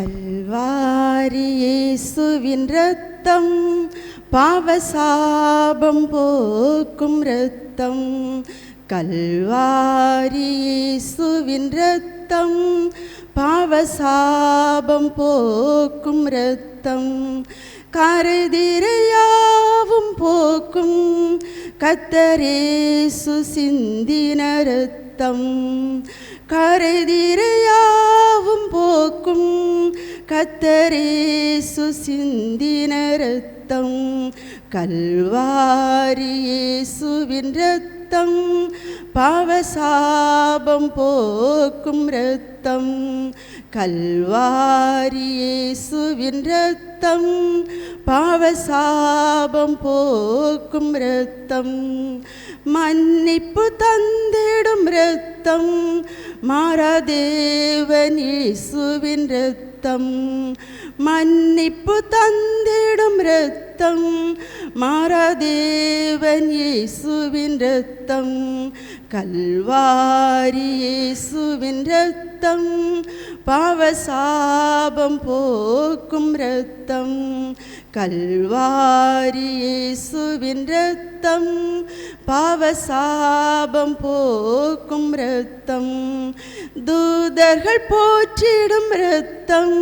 கல்வாரி இயேசுவின் இரத்தம் பாவசாபம் போக்கும் இரத்தம். கல்வாரி இயேசுவின் இரத்தம் பாவசாபம் போக்கும் இரத்தம். கரைதிரையாவும் போக்கும் கர்த்தர் இயேசு சிந்தின இரத்தம். கரைதிரையாவும் போக்கும் கர்த்தர் இயேசு சிந்தின இரத்தம். கல்வாரி இயேசுவின் இரத்தம் பாவசாபம் போக்கும் இரத்தம். கல்வாரி இயேசுவின் இரத்தம் பாவசாபம் போக்கும் இரத்தம். மன்னிப்பு தந்திடும் இரத்தம் மாறாதேவன் இயேசுவின் இரத்தம். மன்னிப்பு தந்திடும் இரத்தம் மாறாதேவன் இயேசுவின் இரத்தம். கல்வாரி இயேசுவின் இரத்தம் பாவசாபம் போக்கும் இரத்தம். கல்வாரி இயேசுவின் இரத்தம் பாவசாபம் போக்கும் இரத்தம். தூதர்கள் போற்றிடும் இரத்தம்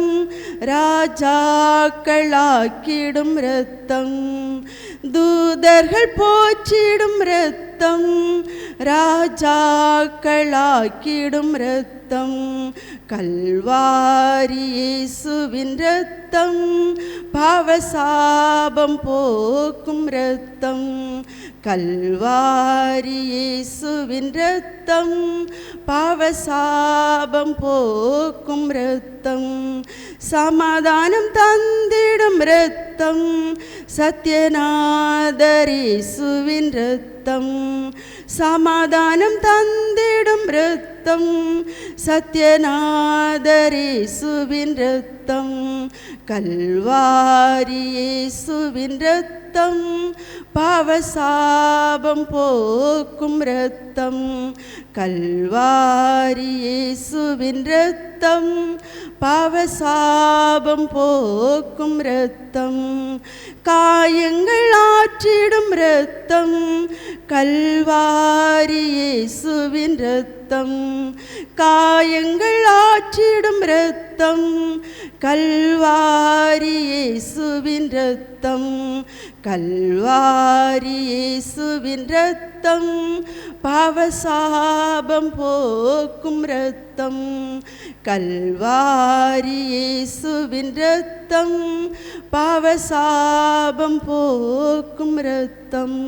ராஜாக்களாக்கிடும் இரத்தம். தூதர்கள் போற்றிடும் இரத்தம் ராஜாக்களாக்கிடும் இரத்தம். கல்வாரி இயேசுவின் இரத்தம் பாவசாபம் போக்கும் இரத்தம். கல்வாரி இயேசுவின் இரத்தம் பாவசாபம் போக்கும் இரத்தம். சமாதானம் தந்திடும் இரத்தம் சத்யநாதர் இயேசுவின் இரத்தம். சமாதானம் தந்திடும் இரத்தம் சத்யநாதர் இயேசுவின் இரத்தம். கல்வாரி இயேசுவின் இரத்தம் பாவசாபம் போக்கும் இரத்தம். கல்வாரி இயேசுவின் இரத்தம் பாவசாபம் போக்கும் இரத்தம். காயங்கள் ஆற்றிடும் இரத்தம் கல்வாரி இயேசுவின் இரத்தம். காயங்கள் ஆற்றிடும் இரத்தம் கல்வாரி இயேசுவின் இரத்தம். கல்வாரி இயேசுவின் இரத்தம் பாவசாபம் போக்கும் இரத்தம். கல்வாரி இயேசுவின் இரத்தம் பாவசாபம் போக்கும் இரத்தம்.